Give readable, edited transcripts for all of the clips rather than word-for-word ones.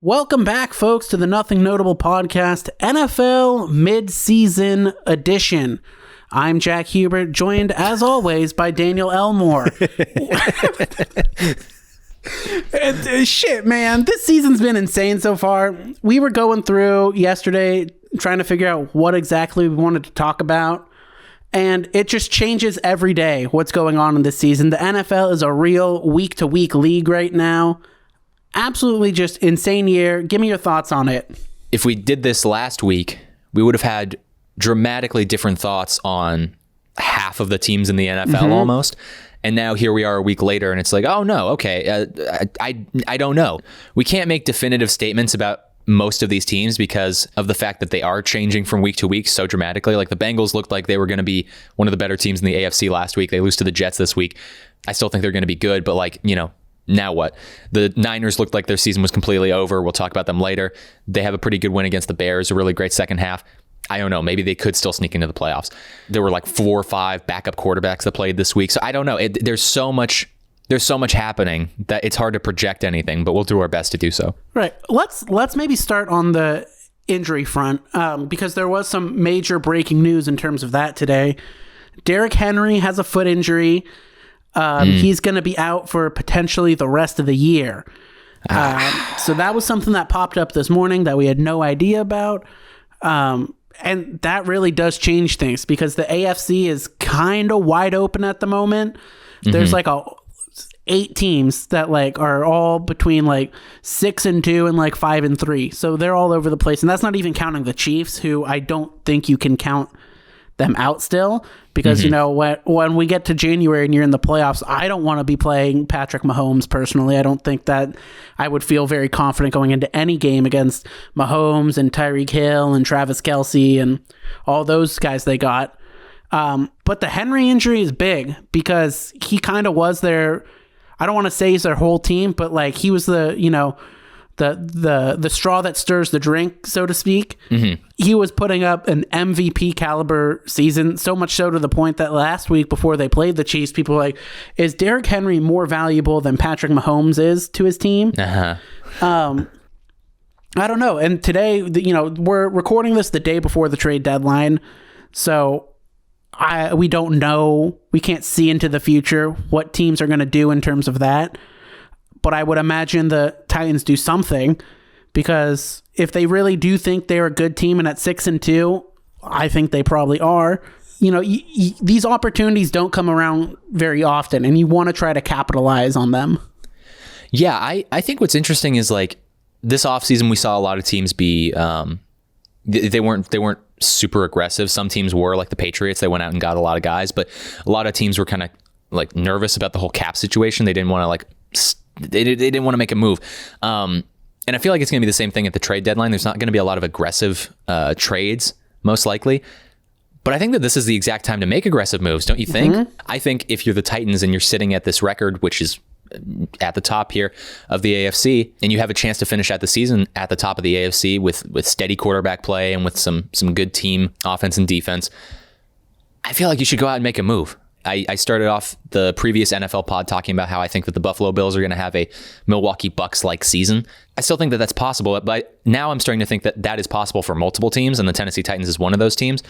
Welcome back, folks, to the Nothing Notable Podcast, NFL Mid-Season Edition. I'm Jack Hubert, joined, as always, by Daniel Elmore. Shit, man, this season's been insane so far. We were going through yesterday, trying to figure out what exactly we wanted to talk about, and it just changes every day what's going on in this season. The NFL is a real week-to-week league right now. Absolutely just insane year. Give me your thoughts on it. If we did this last week, we would have had dramatically different thoughts on half of the teams in the NFL almost. And now here we are a week later and it's like, oh no, okay, I don't know. We can't make definitive statements about most of these teams because of the fact that they are changing from week to week so dramatically. Like the Bengals looked like they were going to be one of the better teams in the AFC last week. They lose to the Jets this week. I still think they're going to be good, but like, you know, now what? The Niners looked like their season was completely over. We'll talk about them later. They have a pretty good win against the Bears, a really great second half. I don't know. Maybe they could still sneak into the playoffs. There were like 4 or 5 backup quarterbacks that played this week. So I don't know. There's so much happening that it's hard to project anything, but we'll do our best to do so. Right. Let's maybe start on the injury front because there was some major breaking news in terms of that today. Derrick Henry has a foot injury. He's going to be out for potentially the rest of the year. So that was something that popped up this morning that we had no idea about. And that really does change things because the AFC is kind of wide open at the moment. There's like 8 teams that like are all between like 6-2 and like 5-3. So they're all over the place. And that's not even counting the Chiefs, who I don't think you can count them out still because, you know, when we get to January and you're in the playoffs, I don't want to be playing Patrick Mahomes personally. I don't think that I would feel very confident going into any game against Mahomes and Tyreek Hill and Travis Kelce and all those guys they got. But the Henry injury is big because he kind of was their, I don't want to say he's their whole team, but like he was the, you know, the straw that stirs the drink, so to speak. He was putting up an MVP caliber season, so much so to the point that last week before they played the Chiefs, people were like, is Derrick Henry more valuable than Patrick Mahomes is to his team? I don't know. And today, you know, we're recording this the day before the trade deadline, so we don't know. We can't see into the future what teams are going to do in terms of that. But I would imagine the Titans do something because if they really do think they're a good team and at 6-2, I think they probably are. You know, these opportunities don't come around very often and you want to try to capitalize on them. Yeah, I think what's interesting is like this offseason we saw a lot of teams be they weren't super aggressive. Some teams were, like the Patriots. They went out and got a lot of guys, but a lot of teams were kind of like nervous about the whole cap situation. They didn't want to like they didn't want to make a move. And I feel like it's going to be the same thing at the trade deadline. There's not going to be a lot of aggressive trades, most likely. But I think that this is the exact time to make aggressive moves, don't you think? I think if you're the Titans and you're sitting at this record, which is at the top here of the AFC, and you have a chance to finish out the season at the top of the AFC with steady quarterback play and with some good team offense and defense, I feel like you should go out and make a move. I started off the previous NFL pod talking about how I think that the Buffalo Bills are going to have a Milwaukee Bucks-like season. I still think that that's possible, but now I'm starting to think that that is possible for multiple teams, and the Tennessee Titans is one of those teams.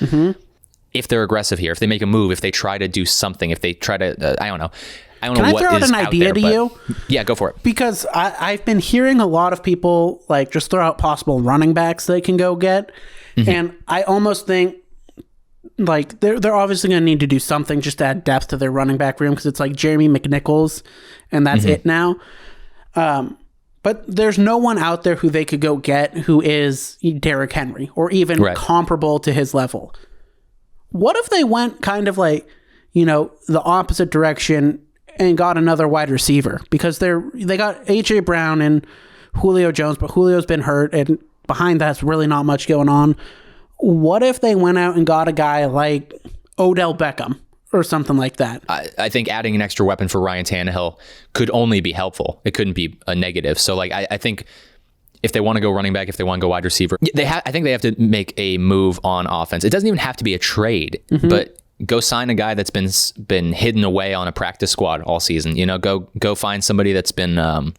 If they're aggressive here, if they make a move, if they try to do something, if they try to, I don't know. Can I throw out an idea to you? Yeah, go for it. Because I've been hearing a lot of people like just throw out possible running backs they can go get. And I almost think like they're obviously going to need to do something just to add depth to their running back room because it's like Jeremy McNichols and that's it now. But there's no one out there who they could go get who is Derrick Henry or even comparable to his level. What if they went kind of like, you know, the opposite direction and got another wide receiver? Because they got A.J. Brown and Julio Jones, but Julio's been hurt and behind that's really not much going on. What if they went out and got a guy like Odell Beckham or something like that? I think adding an extra weapon for Ryan Tannehill could only be helpful. It couldn't be a negative. So like I think if they want to go running back, if they want to go wide receiver, I think they have to make a move on offense. It doesn't even have to be a trade, but go sign a guy that's been hidden away on a practice squad all season. You know, go find somebody that's been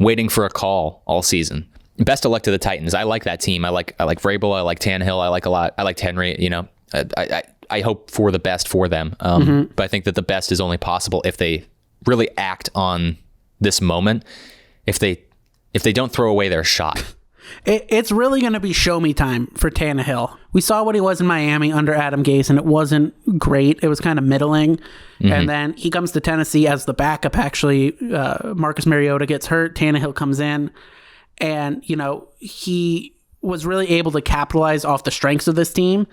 waiting for a call all season. best of luck to the Titans. I like that team. I like Vrabel. I like Tannehill. I like a lot. I like Henry. You know, I hope for the best for them. But I think that the best is only possible if they really act on this moment. If they don't throw away their shot. It's really going to be show me time for Tannehill. We saw what he was in Miami under Adam Gase, and it wasn't great. It was kind of middling. And then he comes to Tennessee as the backup, actually. Marcus Mariota gets hurt. Tannehill comes in. And, you know, he was really able to capitalize off the strengths of this team.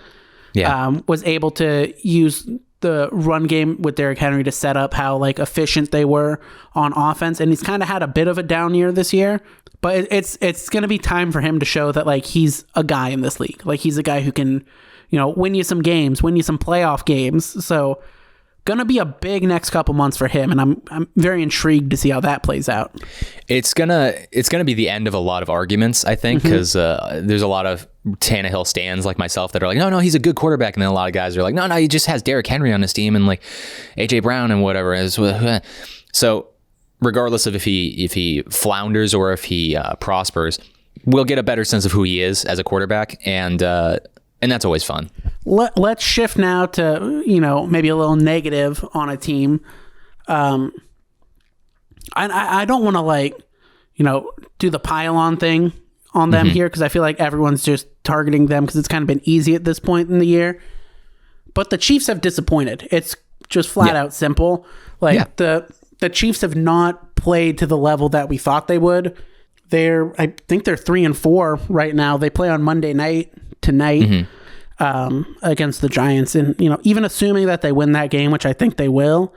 Yeah. Was able to use the run game with Derrick Henry to set up how like efficient they were on offense. And he's kind of had a bit of a down year this year. But it's going to be time for him to show that like he's a guy in this league. Like he's a guy who can, you know, win you some games, win you some playoff games. So going to be a big next couple months for him, and I'm very intrigued to see how that plays out. It's gonna be the end of a lot of arguments, I think, because there's a lot of Tannehill stands like myself that are like, no, he's a good quarterback, and then a lot of guys are like, no, he just has Derrick Henry on his team and like AJ Brown and whatever. So regardless of if he flounders or if he prospers, we'll get a better sense of who he is as a quarterback, and that's always fun. Let's shift now to, you know, maybe a little negative on a team. I don't want to like, you know, do the pile-on thing on them here, because I feel like everyone's just targeting them because it's kind of been easy at this point in the year. But the Chiefs have disappointed. It's just flat out simple. Like the Chiefs have not played to the level that we thought they would. I think they're 3-4 right now. They play on Monday night tonight against the Giants, and you know, even assuming that they win that game, which I think they will,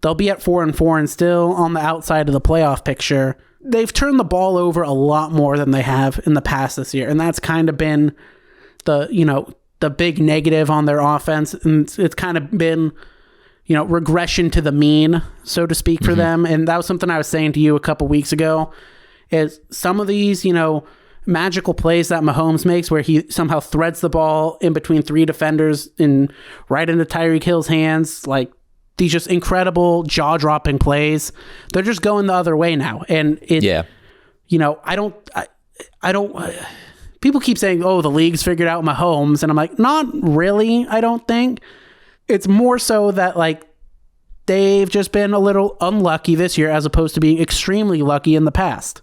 they'll be at 4-4 and still on the outside of the playoff picture. They've turned the ball over a lot more than they have in the past this year, and that's kind of been the big negative on their offense, and it's kind of been, you know, regression to the mean, so to speak, for them. And that was something I was saying to you a couple weeks ago, is some of these, you know, magical plays that Mahomes makes where he somehow threads the ball in between three defenders and right into Tyreek Hill's hands, like these just incredible jaw-dropping plays, they're just going the other way now. And you know, I don't people keep saying, oh, the league's figured out Mahomes, and I'm like, not really. I don't think. It's more so that like they've just been a little unlucky this year as opposed to being extremely lucky in the past.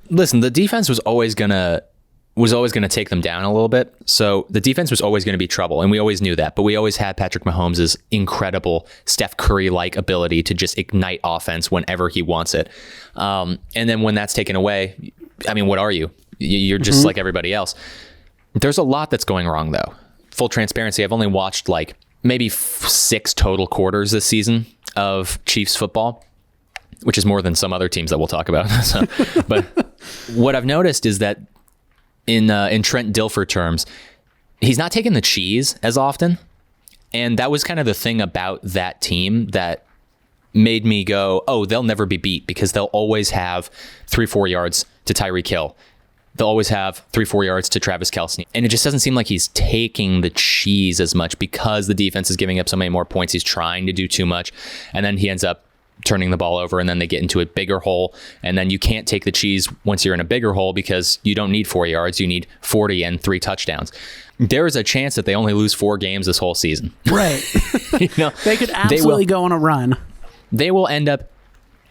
Listen, the defense was always gonna take them down a little bit. So the defense was always gonna be trouble, and we always knew that. But we always had Patrick Mahomes' incredible Steph Curry-like ability to just ignite offense whenever he wants it. And then when that's taken away, I mean, what are you? You're just like everybody else. There's a lot that's going wrong, though. Full transparency, I've only watched like maybe 6 total quarters this season of Chiefs football, which is more than some other teams that we'll talk about. But what I've noticed is that in Trent Dilfer terms, he's not taking the cheese as often. And that was kind of the thing about that team that made me go, oh, they'll never be beat, because they'll always have 3-4 yards to Tyreek Hill. They'll always have 3-4 yards to Travis Kelce. And it just doesn't seem like he's taking the cheese as much because the defense is giving up so many more points. He's trying to do too much. And then he ends up turning the ball over, and then they get into a bigger hole. And then you can't take the cheese once you're in a bigger hole because you don't need 4 yards. You need 40 and 3 touchdowns. There is a chance that they only lose 4 games this whole season. Right. You know, they could absolutely go on a run. They will end up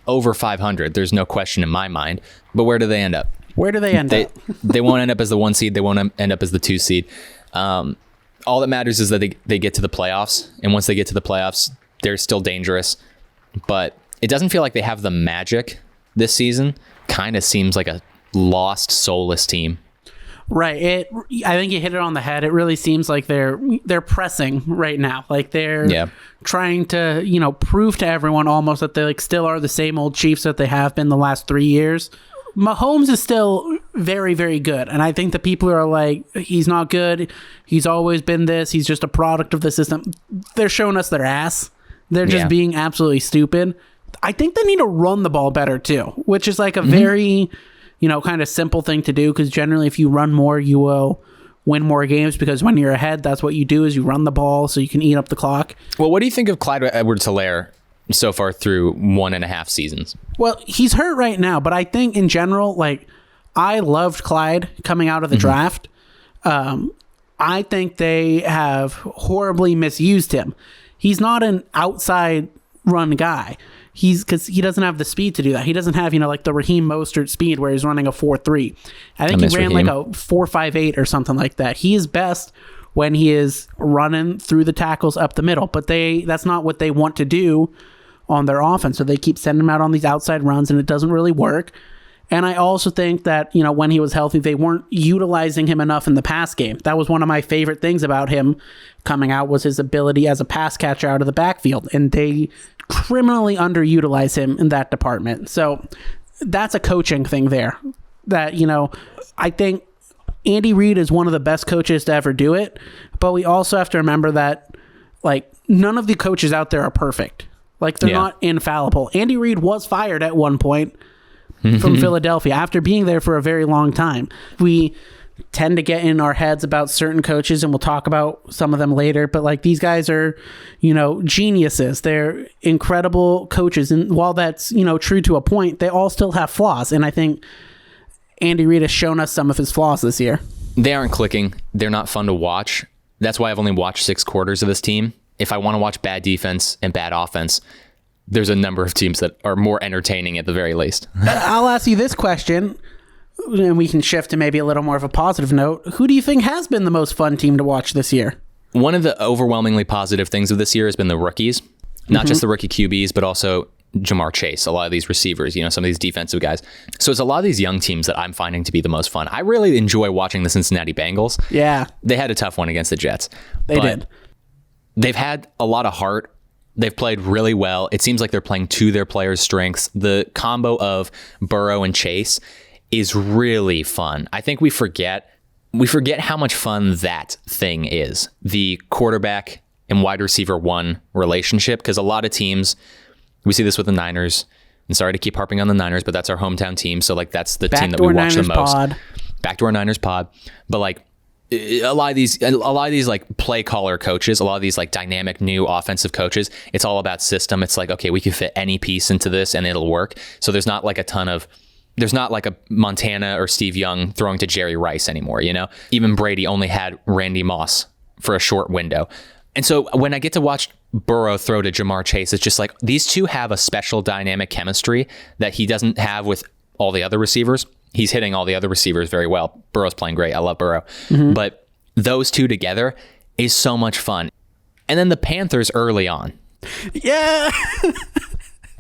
over 500. There's no question in my mind. But where do they end up? Where do they end up? They won't end up as the 1 seed. They won't end up as the 2 seed. All that matters is that they get to the playoffs. And once they get to the playoffs, they're still dangerous. But it doesn't feel like they have the magic this season. Kind of seems like a lost, soulless team. Right. I think you hit it on the head. It really seems like they're pressing right now. Like they're trying to, you know, prove to everyone almost that they like still are the same old Chiefs that they have been the last 3 years. Mahomes is still very, very good. And I think the people who are like, he's not good, he's always been this, he's just a product of the system, they're showing us their ass. They're just being absolutely stupid. I think they need to run the ball better too, which is like a very, you know, kind of simple thing to do, because generally if you run more, you will win more games, because when you're ahead, that's what you do, is you run the ball so you can eat up the clock. Well, what do you think of Clyde Edwards-Helaire so far through 1.5 seasons? Well, he's hurt right now, but I think in general, like, I loved Clyde coming out of the draft. I think they have horribly misused him. He's not an outside run guy. Because he doesn't have the speed to do that. He doesn't have, like the Raheem Mostert speed where he's running a 4.3. I think he ran like a 4.58 or something like that. He is best when he is running through the tackles up the middle. But that's not what they want to do on their offense. So they keep sending him out on these outside runs, and it doesn't really work. And I also think that, when he was healthy, they weren't utilizing him enough in the pass game. That was one of my favorite things about him coming out, was his ability as a pass catcher out of the backfield. And they criminally underutilize him in that department. So that's a coaching thing there. That, I think Andy Reid is one of the best coaches to ever do it. But we also have to remember that, none of the coaches out there are perfect. They're not infallible. Andy Reid was fired at one point from Philadelphia after being there for a very long time. We tend to get in our heads about certain coaches, and we'll talk about some of them later, but these guys are, geniuses. They're incredible coaches. And while that's, true to a point, they all still have flaws. And I think Andy Reid has shown us some of his flaws this year. They aren't clicking. They're not fun to watch. That's why I've only watched 6 quarters of this team. If I want to watch bad defense and bad offense, there's a number of teams that are more entertaining at the very least. I'll ask you this question, and we can shift to maybe a little more of a positive note. Who do you think has been the most fun team to watch this year? One of the overwhelmingly positive things of this year has been the rookies. Not just the rookie QBs, but also Jamar Chase, a lot of these receivers, some of these defensive guys. So it's a lot of these young teams that I'm finding to be the most fun. I really enjoy watching the Cincinnati Bengals. Yeah. They had a tough one against the Jets. They did. They've had a lot of heart. They've played really well. It seems like they're playing to their players' strengths. The combo of Burrow and Chase is really fun. I think we forget how much fun that thing is. The quarterback and wide receiver one relationship, because a lot of teams, we see this with the Niners, and sorry to keep harping on the Niners, but that's our hometown team. So that's the team that we watch the most. Backdoor Niners pod. But a lot of these play caller coaches, a lot of these dynamic new offensive coaches, it's all about system. It's okay, we can fit any piece into this and it'll work. So there's not there's not a Montana or Steve Young throwing to Jerry Rice anymore. Even Brady only had Randy Moss for a short window. And so when I get to watch Burrow throw to Jamar Chase, it's just these two have a special dynamic chemistry that he doesn't have with all the other receivers. He's hitting all the other receivers very well. Burrow's playing great. I love Burrow. But those two together is so much fun. And then the Panthers early on. Yeah.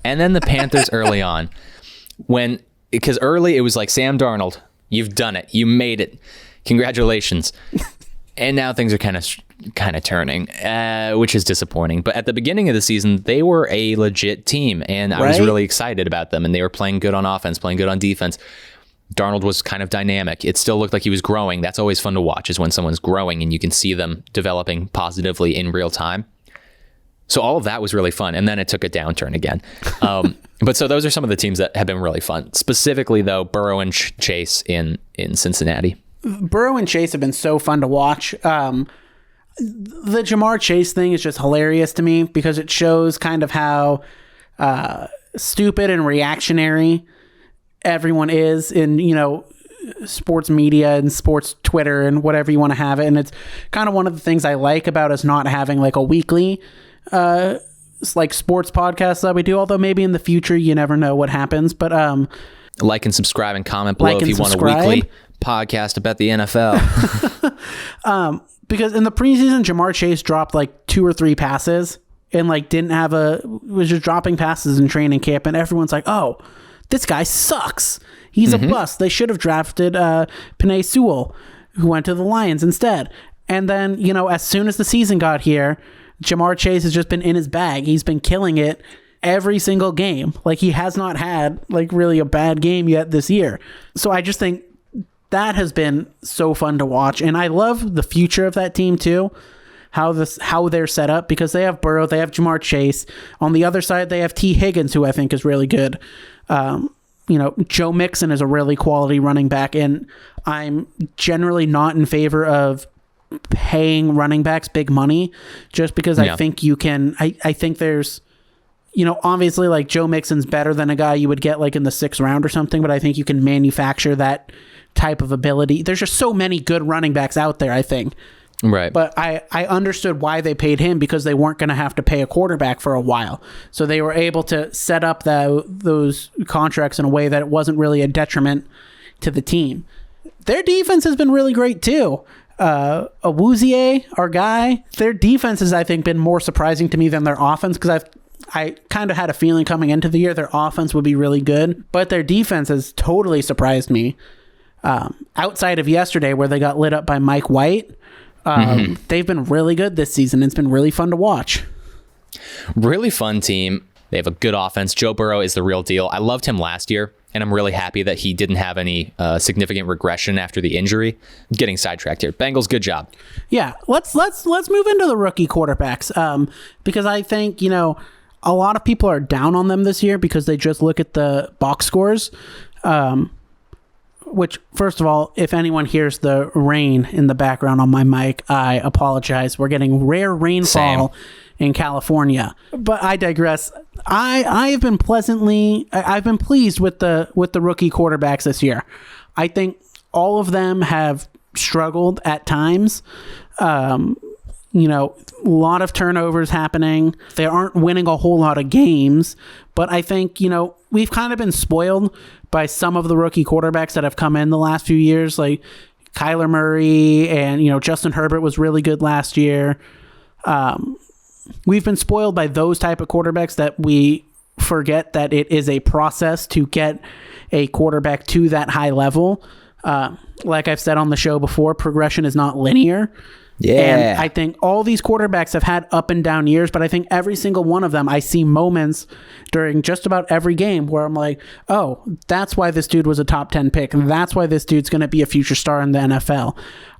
And then the Panthers early on. Because early it was Sam Darnold, you've done it. You made it. Congratulations. And now things are kind of turning, which is disappointing. But at the beginning of the season, they were a legit team, and I was really excited about them. And they were playing good on offense, playing good on defense. Darnold was kind of dynamic. It still looked like he was growing. That's always fun to watch, is when someone's growing and you can see them developing positively in real time. So all of that was really fun. And then it took a downturn again. But so those are some of the teams that have been really fun. Specifically, though, Burrow and Chase in Cincinnati. Burrow and Chase have been so fun to watch. The Jamar Chase thing is just hilarious to me because it shows kind of how stupid and reactionary everyone is in, sports media and sports Twitter and whatever you want to have it. And it's kind of one of the things I like about us not having a weekly sports podcast that we do, although maybe in the future you never know what happens. But like and subscribe and comment below if you want a weekly podcast about the NFL. Because in the preseason, Jamar Chase dropped 2 or 3 passes and was just dropping passes in training camp, and everyone's oh, this guy sucks. He's a bust. They should have drafted Penei Sewell, who went to the Lions instead. And then, as soon as the season got here, Jamar Chase has just been in his bag. He's been killing it every single game. He has not had really a bad game yet this year. So I just think that has been so fun to watch. And I love the future of that team too. How they're set up, because they have Burrow, they have Jamar Chase. On the other side, they have T. Higgins, who I think is really good. Joe Mixon is a really quality running back, and I'm generally not in favor of paying running backs big money just because I think you can. I think there's obviously like Joe Mixon's better than a guy you would get like in the 6th round or something, but I think you can manufacture that type of ability. There's just so many good running backs out there, I think. Right. But I understood why they paid him, because they weren't going to have to pay a quarterback for a while. So they were able to set up those contracts in a way that it wasn't really a detriment to the team. Their defense has been really great too. Awuzie, our guy, their defense has, I think, been more surprising to me than their offense, because I kind of had a feeling coming into the year their offense would be really good, but their defense has totally surprised me. Outside of yesterday where they got lit up by Mike White, they've been really good this season. It's been really fun to watch. Really fun team. They have a good offense. Joe Burrow is the real deal. I loved him last year, and I'm really happy that he didn't have any significant regression after the injury. Getting sidetracked here. Bengals, good job. Yeah, let's move into the rookie quarterbacks, because I think, a lot of people are down on them this year because they just look at the box scores. Which, first of all, if anyone hears the rain in the background on my mic, I apologize. We're getting rare rainfall in California. But I digress. I've been pleased with the rookie quarterbacks this year. I think all of them have struggled at times. A lot of turnovers happening. They aren't winning a whole lot of games. But I think, we've kind of been spoiled by some of the rookie quarterbacks that have come in the last few years, like Kyler Murray and, Justin Herbert was really good last year. We've been spoiled by those type of quarterbacks that we forget that it is a process to get a quarterback to that high level. Like I've said on the show before, progression is not linear. Yeah. And I think all these quarterbacks have had up and down years, but I think every single one of them, I see moments during just about every game where I'm like, oh, that's why this dude was a top 10 pick. And that's why this dude's going to be a future star in the NFL.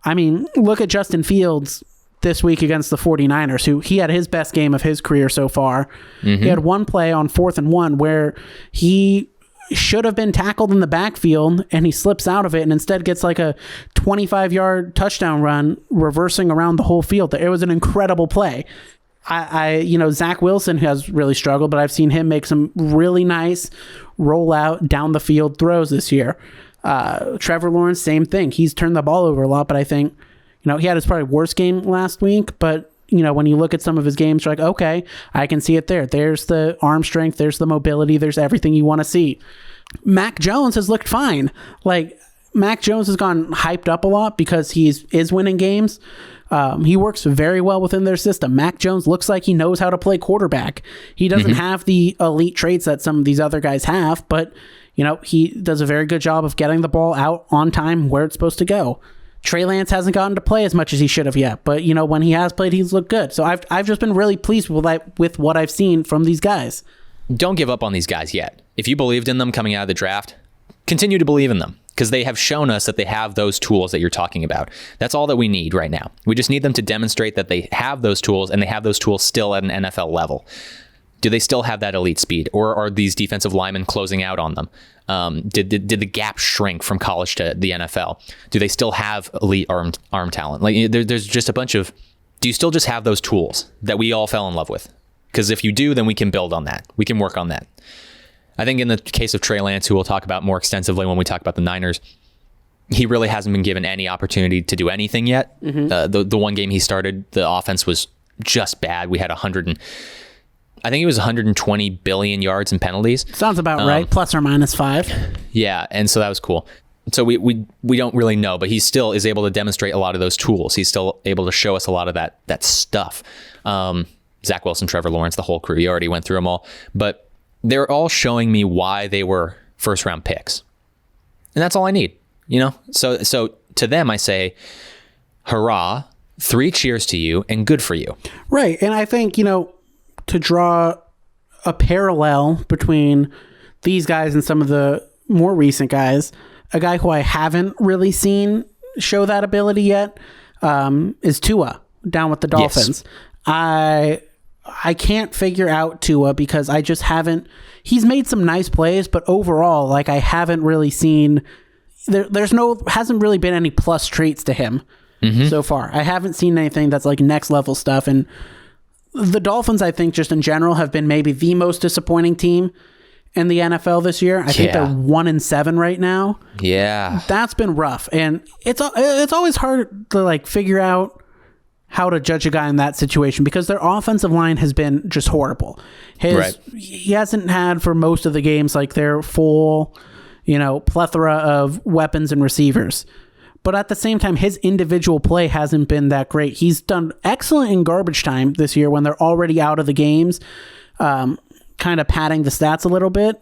I mean, look at Justin Fields this week against the 49ers, who he had his best game of his career so far. Mm-hmm. He had one play on 4th and 1 where he should have been tackled in the backfield and he slips out of it and instead gets like a 25-yard touchdown run reversing around the whole field. It was an incredible play. Zach Wilson has really struggled, but I've seen him make some really nice rollout down the field throws this year. Trevor Lawrence, same thing. He's turned the ball over a lot, but I think, he had his probably worst game last week, but when you look at some of his games, you're like, okay, I can see it there. There's the arm strength. There's the mobility. There's everything you want to see. Mac Jones has looked fine. Like, Mac Jones has gone hyped up a lot because he is winning games. He works very well within their system. Mac Jones looks like he knows how to play quarterback. He doesn't have the elite traits that some of these other guys have, but, he does a very good job of getting the ball out on time where it's supposed to go. Trey Lance hasn't gotten to play as much as he should have yet, but when he has played, he's looked good. So I've just been really pleased with what I've seen from these guys. Don't give up on these guys yet. If you believed in them coming out of the draft, continue to believe in them, because they have shown us that they have those tools that you're talking about. That's all that we need right now. We just need them to demonstrate that they have those tools, and they have those tools still at an NFL level. Do they still have that elite speed, or are these defensive linemen closing out on them? Did the gap shrink from college to the NFL? Do they still have elite arm talent? Like, there's just a bunch of. Do you still just have those tools that we all fell in love with? Because if you do, then we can build on that. We can work on that. I think in the case of Trey Lance, who we'll talk about more extensively when we talk about the Niners, he really hasn't been given any opportunity to do anything yet. Mm-hmm. The one game he started, the offense was just bad. We had 120 billion yards in penalties. Sounds about right. Plus or minus 5. Yeah. And so that was cool. So we don't really know, but he still is able to demonstrate a lot of those tools. He's still able to show us a lot of that stuff. Zach Wilson, Trevor Lawrence, the whole crew. You already went through them all, but they're all showing me why they were first round picks. And that's all I need, So to them, I say, hurrah, 3 cheers to you, and good for you. Right. And I think, to draw a parallel between these guys and some of the more recent guys, a guy who I haven't really seen show that ability yet is Tua down with the Dolphins. Yes. I can't figure out Tua because I just haven't. He's made some nice plays, but overall, like, I haven't really seen. Hasn't really been any plus traits to him so far. I haven't seen anything that's like next level stuff. And the Dolphins, I think, just in general, have been maybe the most disappointing team in the NFL this year. I think they're 1-7 right now. Yeah. That's been rough. And it's always hard to like figure out how to judge a guy in that situation because their offensive line has been just horrible. He hasn't had for most of the games like their full, plethora of weapons and receivers. But at the same time, his individual play hasn't been that great. He's done excellent in garbage time this year when they're already out of the games, kind of padding the stats a little bit.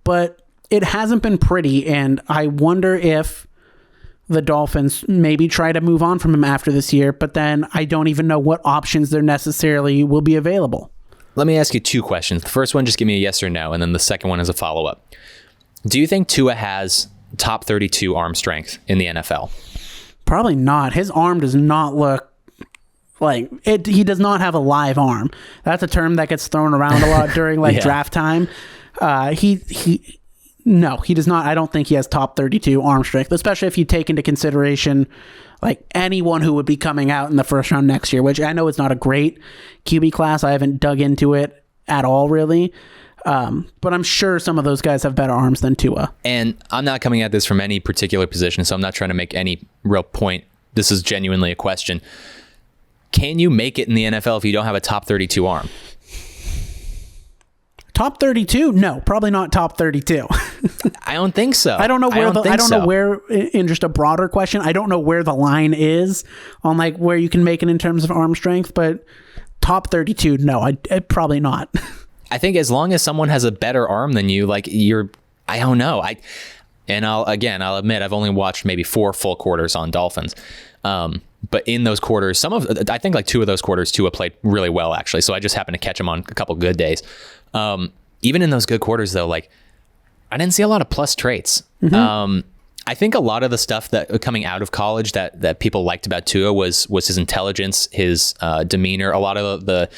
But it hasn't been pretty, and I wonder if the Dolphins maybe try to move on from him after this year, but then I don't even know what options there necessarily will be available. Let me ask you 2 questions. The first one, just give me a yes or no, and then the second one is a follow-up. Do you think Tua has top 32 arm strength in the NFL? Probably not. His arm does not look like it. He does not have a live arm. That's a term that gets thrown around a lot during draft time. No, he does not. I don't think he has top 32 arm strength, especially if you take into consideration like anyone who would be coming out in the first round next year, which I know is not a great QB class. I haven't dug into it at all, really. But I'm sure some of those guys have better arms than Tua. And I'm not coming at this from any particular position, so I'm not trying to make any real point. This is genuinely a question. Can you make it in the NFL if you don't have a top 32 arm? Top 32? No, probably not top 32. I don't think so. I don't know where in just a broader question, I don't know where the line is on like where you can make it in terms of arm strength, but top 32, no, I probably not. I think as long as someone has a better arm than you, like I don't know. I'll admit I've only watched maybe 4 full quarters on Dolphins. But in those quarters, I think like 2 of those quarters, Tua played really well actually. So I just happened to catch him on a couple good days. Even in those good quarters though, like I didn't see a lot of plus traits. Mm-hmm. I think a lot of the stuff that coming out of college that people liked about Tua was his intelligence, his demeanor, a lot of the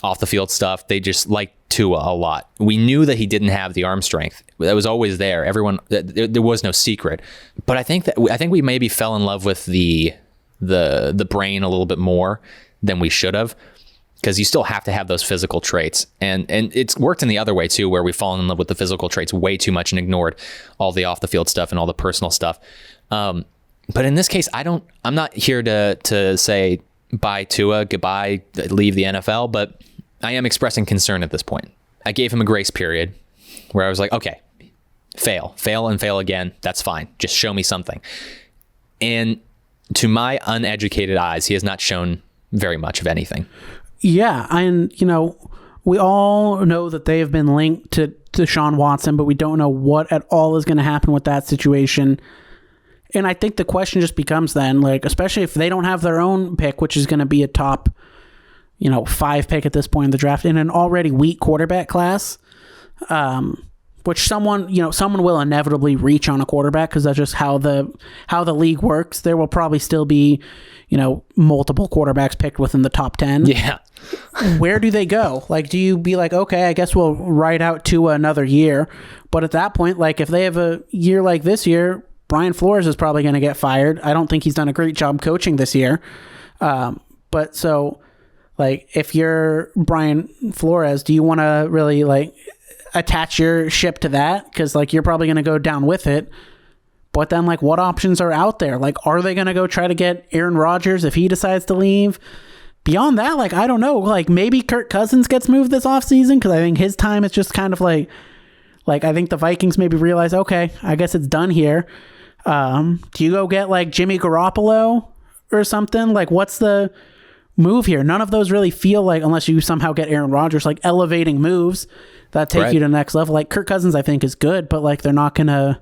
off the field stuff. They just liked Tua a lot. We knew that he didn't have the arm strength. That was always there. There was no secret. But I think we maybe fell in love with the brain a little bit more than we should have, because you still have to have those physical traits. And it's worked in the other way too, where we've fallen in love with the physical traits way too much and ignored all the off the field stuff and all the personal stuff. But in this case, I'm not here to say bye Tua, goodbye, leave the NFL, but I am expressing concern at this point. I gave him a grace period where I was like, okay, fail and fail again. That's fine. Just show me something. And to my uneducated eyes, he has not shown very much of anything. Yeah. And, we all know that they have been linked to Deshaun Watson, but we don't know what at all is going to happen with that situation. And I think the question just becomes then, like, especially if they don't have their own pick, which is going to be a top, 5 pick at this point in the draft in an already weak quarterback class, which someone will inevitably reach on a quarterback because that's just how the league works. There will probably still be, multiple quarterbacks picked within the top 10. Yeah. Where do they go? Like, do you be like, okay, I guess we'll ride out to another year. But at that point, like if they have a year like this year, Brian Flores is probably going to get fired. I don't think he's done a great job coaching this year. But so like if you're Brian Flores, do you want to really like attach your ship to that? Because like you're probably going to go down with it. But then like what options are out there? Like are they going to go try to get Aaron Rodgers if he decides to leave? Beyond that, like I don't know. Like maybe Kirk Cousins gets moved this offseason because I think his time is just kind of like I think the Vikings maybe realize, okay, I guess it's done here. Do you go get like Jimmy Garoppolo or something? Like what's the move here? None of those really feel like, unless you somehow get Aaron Rodgers, like elevating moves that take you to the next level. Like Kirk Cousins I think is good, but like they're not gonna,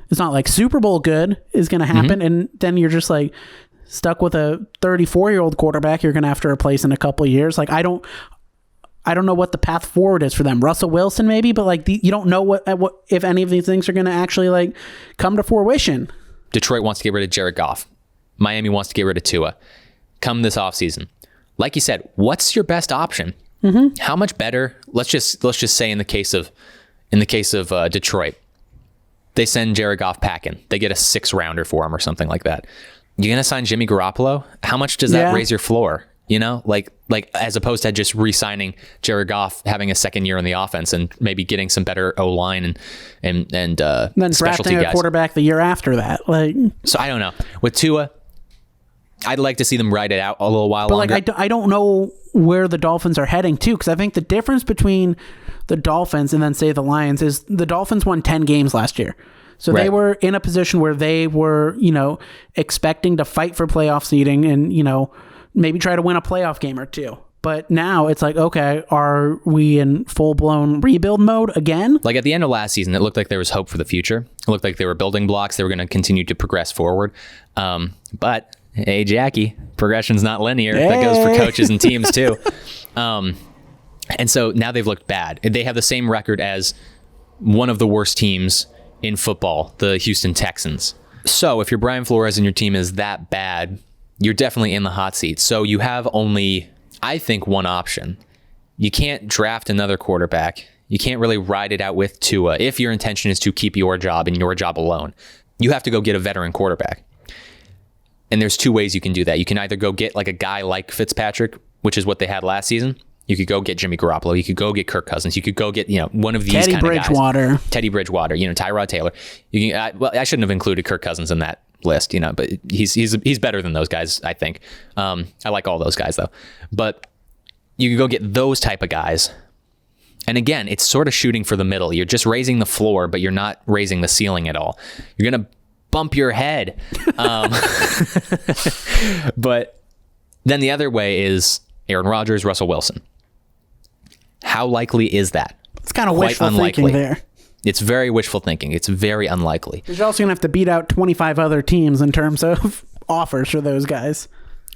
it's not like Super Bowl good is gonna happen. Mm-hmm. And then you're just like stuck with a 34-year-old quarterback you're gonna have to replace in a couple of years. Like I don't know what the path forward is for them. Russell Wilson maybe, but like you don't know what if any of these things are going to actually like come to fruition. Detroit wants to get rid of Jared Goff. Miami wants to get rid of Tua. Come this offseason. Like you said, what's your best option? Mm-hmm. How much better? Let's just say in the case of Detroit, they send Jared Goff packing. They get a 6th rounder for him or something like that. You're going to sign Jimmy Garoppolo? How much does that raise your floor? you know, like as opposed to just re-signing Jared Goff, having a second year in the offense and maybe getting some better O-line and then specialty drafting a guys. quarterback the year after that. Like, so I don't know. With Tua, I'd like to see them ride it out a little while longer. Like, I don't know where the Dolphins are heading to, because I think the difference between the Dolphins and then, say, the Lions is the Dolphins won 10 games last year. So Right. they were in a position where they were, expecting to fight for playoff seeding and, maybe try to win a playoff game or two. But now it's like, okay, are we in full-blown rebuild mode again? Like at the end of last season, it looked like there was hope for the future. It looked like they were building blocks. They were going to continue to progress forward. But, hey, Jackie, progression's not linear. Hey. That goes for coaches and teams too. And so now they've looked bad. They have the same record as one of the worst teams in football, the Houston Texans. So if you're Brian Flores and your team is that bad, you're definitely in the hot seat. So you have only, I think, one option. You can't draft another quarterback. You can't really ride it out with Tua if your intention is to keep your job and your job alone. You have to go get a veteran quarterback. And there's two ways you can do that. You can either go get like a guy like Fitzpatrick, which is what they had last season. You could go get Jimmy Garoppolo. You could go get Kirk Cousins. You could go get, one of these kind of guys. Teddy Bridgewater, Tyrod Taylor. You can, I shouldn't have included Kirk Cousins in that list, but he's better than those guys, I think. I like all those guys though. But you can go get those type of guys. And again, it's sort of shooting for the middle. You're just raising the floor, but you're not raising the ceiling at all. You're going to bump your head. But then the other way is Aaron Rodgers, Russell Wilson. How likely is that? It's kind of wishful thinking there. It's very wishful thinking. It's very unlikely. You're also going to have to beat out 25 other teams in terms of offers for those guys.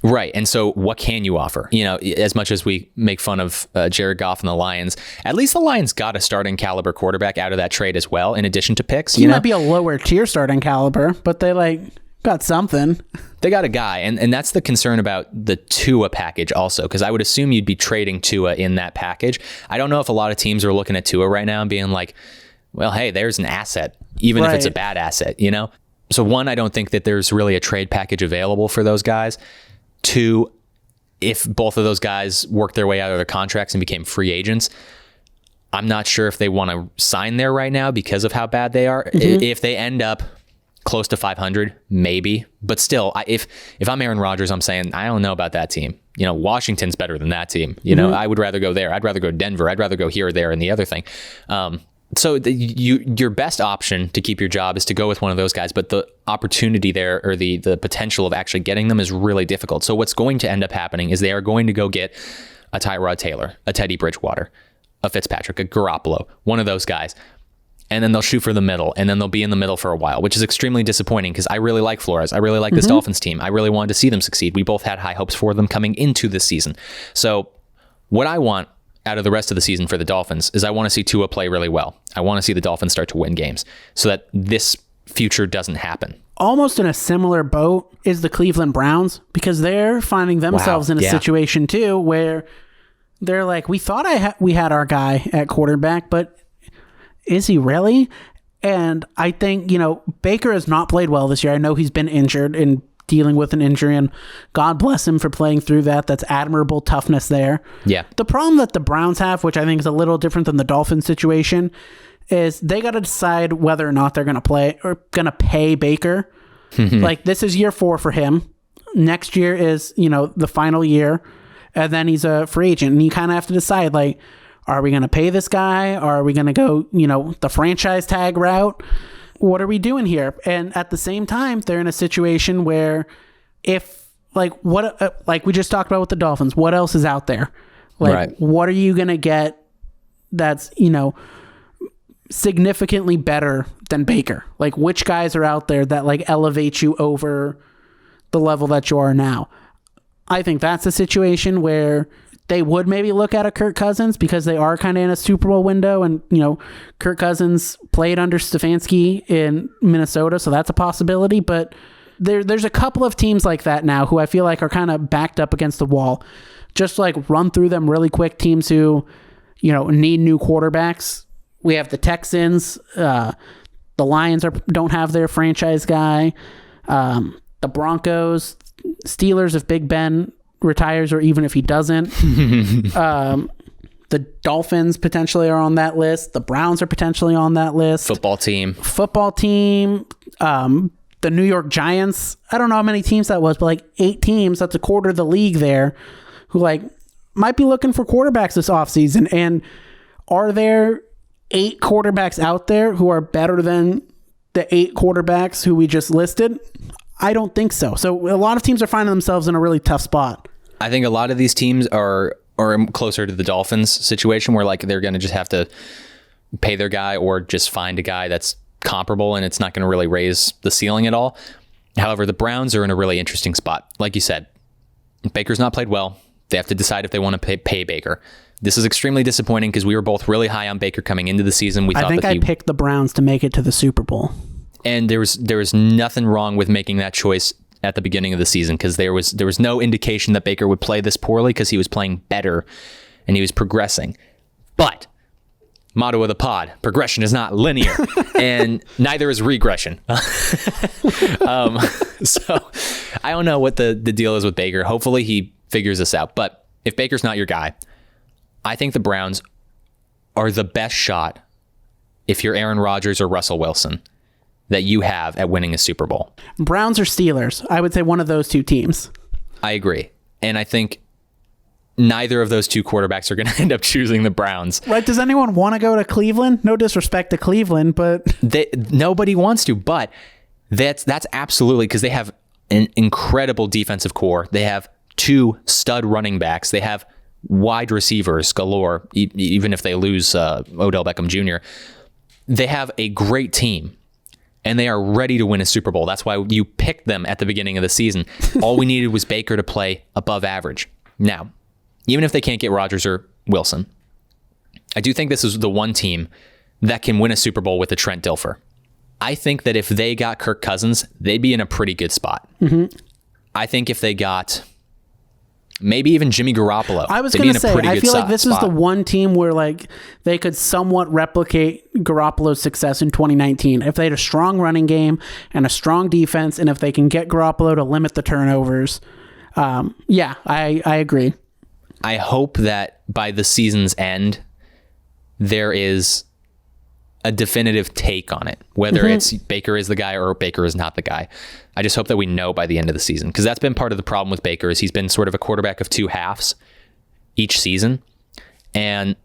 Right. And so what can you offer? As much as we make fun of Jared Goff and the Lions, at least the Lions got a starting caliber quarterback out of that trade as well, in addition to picks. He might be a lower tier starting caliber, but they got something. They got a guy. And that's the concern about the Tua package also, because I would assume you'd be trading Tua in that package. I don't know if a lot of teams are looking at Tua right now and being like, well, hey, there's an asset, even if it's a bad asset, So one, I don't think that there's really a trade package available for those guys. Two, if both of those guys worked their way out of their contracts and became free agents, I'm not sure if they want to sign there right now because of how bad they are. Mm-hmm. If they end up close to 500, maybe. But still, if I'm Aaron Rodgers, I'm saying, I don't know about that team. Washington's better than that team. I would rather go there. I'd rather go to Denver. I'd rather go here or there and the other thing. So your best option to keep your job is to go with one of those guys, but the opportunity there, or the potential of actually getting them, is really difficult. So what's going to end up happening is they are going to go get a Tyrod Taylor, a Teddy Bridgewater, a Fitzpatrick, a Garoppolo, one of those guys. And then they'll shoot for the middle, and then they'll be in the middle for a while, which is extremely disappointing because I really like Flores. I really like this Dolphins team. I really wanted to see them succeed. We both had high hopes for them coming into this season. So what I want out of the rest of the season for the Dolphins is I want to see Tua play really well. I want to see the Dolphins start to win games so that this future doesn't happen. Almost in a similar boat is the Cleveland Browns, because they're finding themselves in a situation too where they're like, we thought we had our guy at quarterback, but is he really? And I think, Baker has not played well this year. I know he's been injured and dealing with an injury, and God bless him for playing through that. That's admirable toughness there. Yeah. The problem that the Browns have, which I think is a little different than the Dolphins situation, is they got to decide whether or not they're going to play or going to pay Baker. This is year 4 for him. Next year is, the final year, and then he's a free agent, and you kind of have to decide, are we going to pay this guy? Are we going to go, the franchise tag route? What are we doing here? And at the same time, they're in a situation where if, like we just talked about with the Dolphins, what else is out there? What are you going to get that's, significantly better than Baker? Which guys are out there that elevate you over the level that you are now? I think that's a situation where they would maybe look at a Kirk Cousins, because they are kind of in a Super Bowl window, and Kirk Cousins played under Stefanski in Minnesota, so that's a possibility. But there's a couple of teams like that now who I feel like are kind of backed up against the wall. Just run through them really quick. Teams who need new quarterbacks. We have the Texans. The Lions don't have their franchise guy. The Broncos, Steelers, if Big Ben retires or even if he doesn't. The Dolphins potentially are on that list. The Browns are potentially on that list. Football team. The New York Giants. I don't know how many teams that was, but like 8 teams. That's a quarter of the league there who like might be looking for quarterbacks this offseason. And are there 8 quarterbacks out there who are better than the 8 quarterbacks who we just listed? I don't think so. So a lot of teams are finding themselves in a really tough spot. I think a lot of these teams are closer to the Dolphins situation where like they're going to just have to pay their guy or just find a guy that's comparable and it's not going to really raise the ceiling at all. However, the Browns are in a really interesting spot. Like you said, Baker's not played well. They have to decide if they want to pay Baker. This is extremely disappointing because we were both really high on Baker coming into the season. I think I picked the Browns to make it to the Super Bowl. And there was nothing wrong with making that choice at the beginning of the season because there was no indication that Baker would play this poorly because he was playing better and he was progressing. But motto of the pod, progression is not linear and neither is regression. So I don't know what the deal is with Baker. Hopefully he figures this out. But if Baker's not your guy, I think the Browns are the best shot if you're Aaron Rodgers or Russell Wilson that you have at winning a Super Bowl. Browns or Steelers? I would say one of those 2 teams. I agree. And I think neither of those 2 quarterbacks are going to end up choosing the Browns. Right. Does anyone want to go to Cleveland? No disrespect to Cleveland, but... Nobody wants to, but that's absolutely because they have an incredible defensive core. They have 2 stud running backs. They have wide receivers galore, even if they lose Odell Beckham Jr. They have a great team. And they are ready to win a Super Bowl. That's why you picked them at the beginning of the season. All we needed was Baker to play above average. Now, even if they can't get Rodgers or Wilson, I do think this is the one team that can win a Super Bowl with a Trent Dilfer. I think that if they got Kirk Cousins, they'd be in a pretty good spot. Mm-hmm. I think if they got maybe even Jimmy Garoppolo, I was going to say, I feel like this is the one team where like they could somewhat replicate Garoppolo's success in 2019 if they had a strong running game and a strong defense, and if they can get Garoppolo to limit the turnovers. I agree. I hope that by the season's end, there is a definitive take on it, whether it's Baker is the guy or Baker is not the guy. I just hope that we know by the end of the season, because that's been part of the problem with Baker is he's been sort of a quarterback of 2 halves each season. And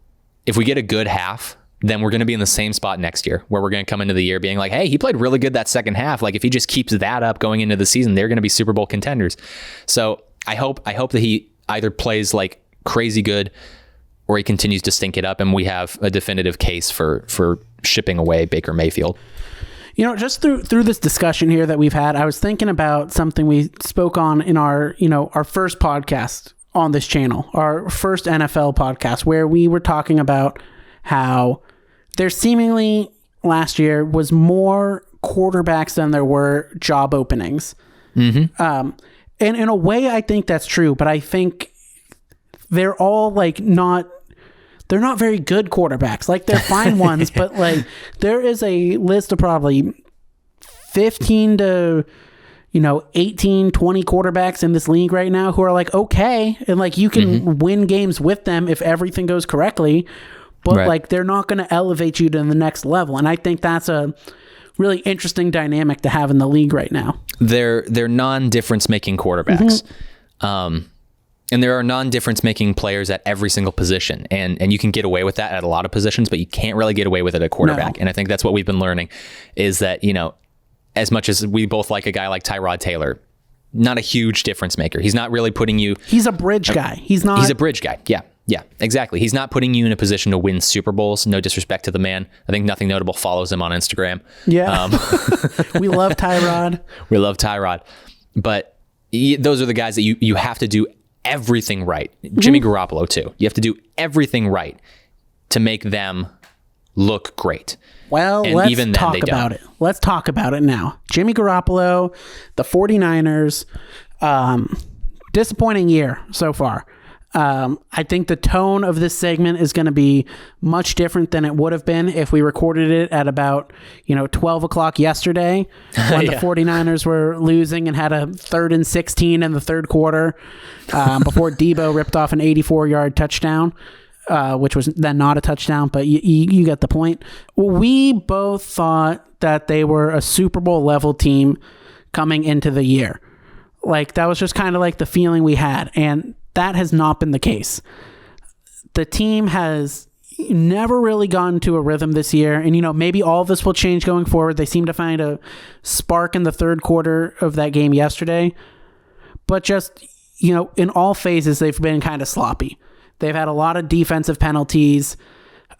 if we get a good half, then we're going to be in the same spot next year where we're going to come into the year being like, hey, he played really good that second half. Like if he just keeps that up going into the season, they're going to be Super Bowl contenders. So I hope that he either plays like crazy good or he continues to stink it up and we have a definitive case for shipping away Baker Mayfield. You know, just through this discussion here that we've had, I was thinking about something we spoke on in our first podcast on this channel, our first NFL podcast, where we were talking about how there seemingly last year was more quarterbacks than there were job openings. Mm-hmm. And in a way, I think that's true, but I think they're all like they're not very good quarterbacks. Like they're fine ones, but like there is a list of probably 15 to 18, 20 quarterbacks in this league right now who are like okay, and like you can win games with them if everything goes correctly, but like they're not going to elevate you to the next level. And I think that's a really interesting dynamic to have in the league right now. They're non-difference making quarterbacks. And there are non-difference making players at every single position. And you can get away with that at a lot of positions, but you can't really get away with it at quarterback. No. And I think that's what we've been learning is that, as much as we both like a guy like Tyrod Taylor, not a huge difference maker. He's not really putting you... He's a bridge guy. He's a bridge guy. Yeah, exactly. He's not putting you in a position to win Super Bowls. No disrespect to the man. I think Nothing Notable follows him on Instagram. Yeah. We love Tyrod. But those are the guys that you have to do everything right. Jimmy Garoppolo too. You have to do everything right to make them look great. Well, and let's talk about it. Let's talk about it now. Jimmy Garoppolo, the 49ers, disappointing year so far. I think the tone of this segment is going to be much different than it would have been if we recorded it at about 12 o'clock yesterday when the 49ers were losing and had a 3rd and 16 in the third quarter before Debo ripped off an 84-yard touchdown, which was then not a touchdown, but you get the point. We both thought that they were a Super Bowl level team coming into the year. Like, that was just kind of like the feeling we had, and that has not been the case. The team has never really gotten to a rhythm this year, and maybe all of this will change going forward. They seem to find a spark in the third quarter of that game yesterday, but just in all phases they've been kind of sloppy. They've had a lot of defensive penalties.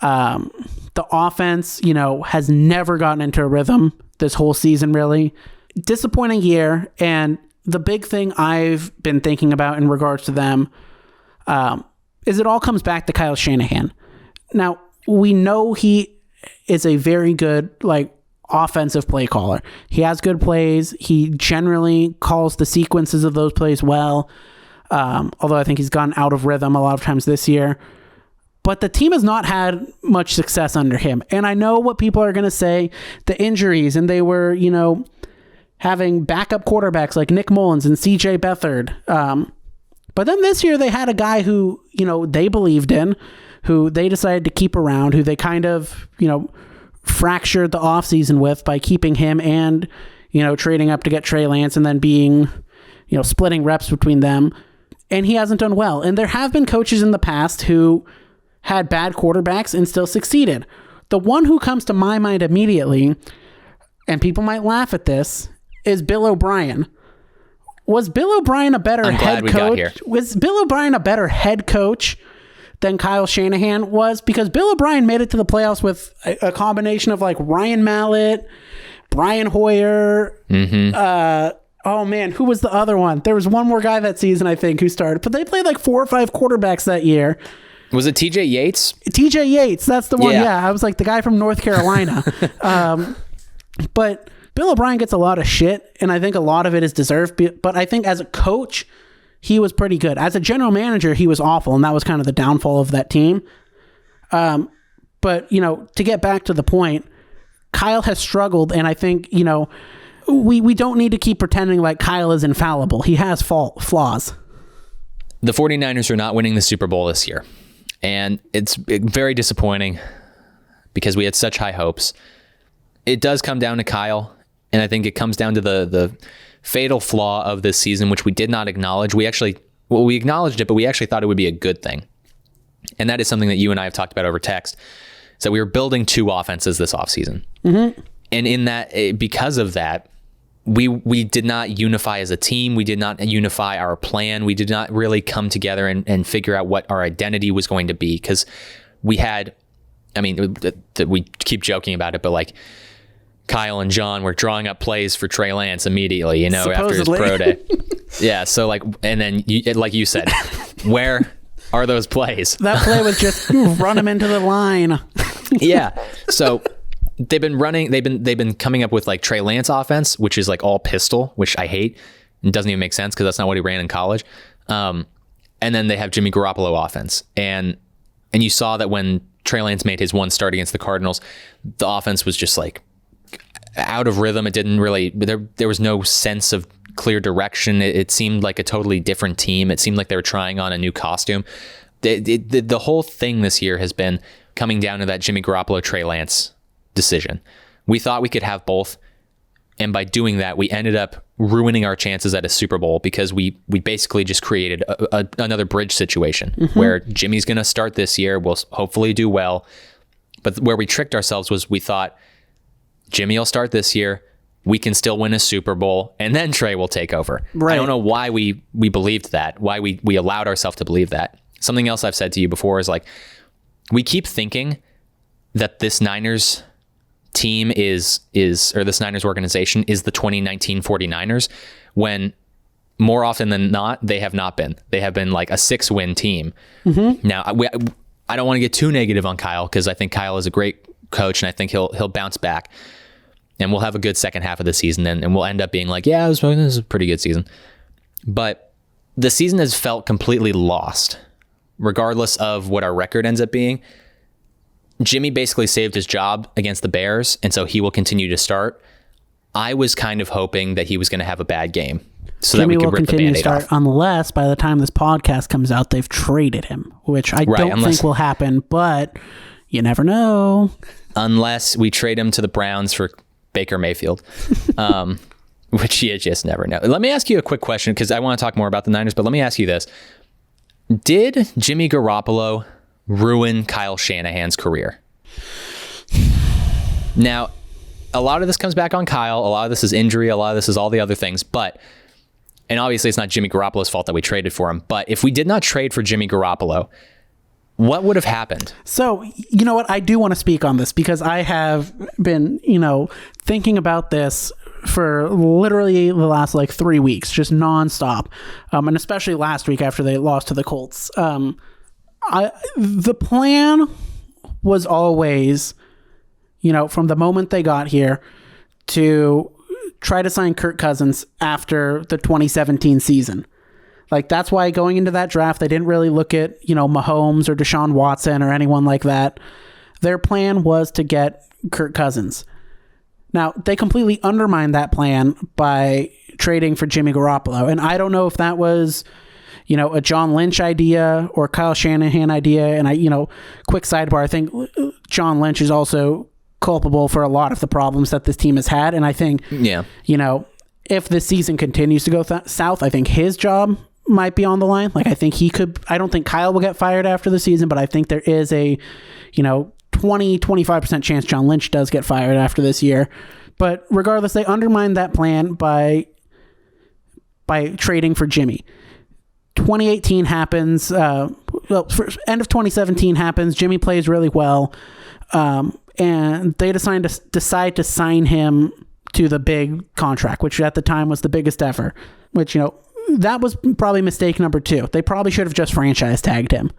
The offense has never gotten into a rhythm this whole season, really. Disappointing year. And the big thing I've been thinking about in regards to them is it all comes back to Kyle Shanahan. Now, we know he is a very good offensive play caller. He has good plays. He generally calls the sequences of those plays well, although I think he's gotten out of rhythm a lot of times this year. But the team has not had much success under him. And I know what people are going to say, the injuries, and they were, having backup quarterbacks like Nick Mullins and CJ Beathard. But then this year they had a guy who, they believed in, who they decided to keep around, who they kind of, fractured the offseason with by keeping him and, trading up to get Trey Lance and then being, splitting reps between them. And he hasn't done well. And there have been coaches in the past who had bad quarterbacks and still succeeded. The one who comes to my mind immediately, and people might laugh at this, is Bill O'Brien. Was Bill O'Brien a better head coach? Was Bill O'Brien a better head coach than Kyle Shanahan was? Because Bill O'Brien made it to the playoffs with a combination of Ryan Mallett, Brian Hoyer. Oh man, who was the other one? There was one more guy that season, I think, who started. But they played 4 or 5 quarterbacks that year. Was it TJ Yates? TJ Yates, that's the one. Yeah, I was the guy from North Carolina. But Bill O'Brien gets a lot of shit, and I think a lot of it is deserved. But I think as a coach, he was pretty good. As a general manager, he was awful, and that was kind of the downfall of that team. But, to get back to the point, Kyle has struggled, and I think, we don't need to keep pretending like Kyle is infallible. He has flaws. The 49ers are not winning the Super Bowl this year, and it's very disappointing because we had such high hopes. It does come down to Kyle, and I think it comes down to the fatal flaw of this season, which we did not acknowledge. We acknowledged it, but we actually thought it would be a good thing. And that is something that you and I have talked about over text, is that we were building 2 offenses this offseason. Mm-hmm. And in that, because of that, we did not unify as a team. We did not unify our plan. We did not really come together and figure out what our identity was going to be, because we had, we keep joking about it, but Kyle and John were drawing up plays for Trey Lance immediately, after his pro day. Yeah. So and then you said, where are those plays? That play was just run him into the line. Yeah. So they've been coming up with Trey Lance offense, which is all pistol, which I hate. It doesn't even make sense because that's not what he ran in college. And then they have Jimmy Garoppolo offense. And you saw that when Trey Lance made his one start against the Cardinals, the offense was just out of rhythm. It didn't really, there was no sense of clear direction. It seemed like a totally different team. It seemed like they were trying on a new costume. The whole thing this year has been coming down to that Jimmy Garoppolo, Trey Lance decision. We thought we could have both. And by doing that, we ended up ruining our chances at a Super Bowl because we basically just created another bridge situation where Jimmy's going to start this year. We'll hopefully do well. But where we tricked ourselves was we thought Jimmy will start this year. We can still win a Super Bowl, and then Trey will take over. Right. I don't know why we believed that, why we allowed ourselves to believe that. Something else I've said to you before is we keep thinking that this Niners team or this Niners organization is the 2019 49ers, when more often than not, they have not been. They have been a 6-win team. Mm-hmm. Now, I don't want to get too negative on Kyle, because I think Kyle is a great coach, and I think he'll bounce back, and we'll have a good second half of the season, and we'll end up being yeah, this is a pretty good season. But the season has felt completely lost regardless of what our record ends up being, Jimmy basically saved his job against the Bears, and so he will continue to start. I was kind of hoping that he was going to have a bad game so Jimmy that we will could rip the continue to Band-Aid start off. unless by the time this podcast comes out, they've traded him, which I don't think will happen, but you never know. Unless we trade him to the Browns for Baker Mayfield, which you just never know. Let me ask you a quick question because I want to talk more about the Niners, but let me ask you this. Did Jimmy Garoppolo ruin Kyle Shanahan's career? Now, a lot of this comes back on Kyle. A lot of this is injury. A lot of this is all the other things. And obviously it's not Jimmy Garoppolo's fault that we traded for him. But if we did not trade for Jimmy Garoppolo, what would have happened? So, you know what? I do want to speak on this because I have been, thinking about this for literally the last 3 weeks, just nonstop. And especially last week after they lost to the Colts. The plan was always, from the moment they got here to try to sign Kirk Cousins after the 2017 season. That's why going into that draft, they didn't really look at, Mahomes or Deshaun Watson or anyone like that. Their plan was to get Kirk Cousins. Now, they completely undermined that plan by trading for Jimmy Garoppolo. And I don't know if that was, a John Lynch idea or Kyle Shanahan idea. And quick sidebar, I think John Lynch is also culpable for a lot of the problems that this team has had. And I think, if this season continues to go south, I think his job might be on the line. I think he could, I don't think Kyle will get fired after the season, but I think there is a, 20-25% chance John Lynch does get fired after this year. But regardless, they undermined that plan by trading for Jimmy. 2018 happens. End of 2017 happens. Jimmy plays really well. And they decide to sign him to the big contract, which at the time was the biggest ever, which, that was probably mistake number 2. They probably should have just franchise tagged him.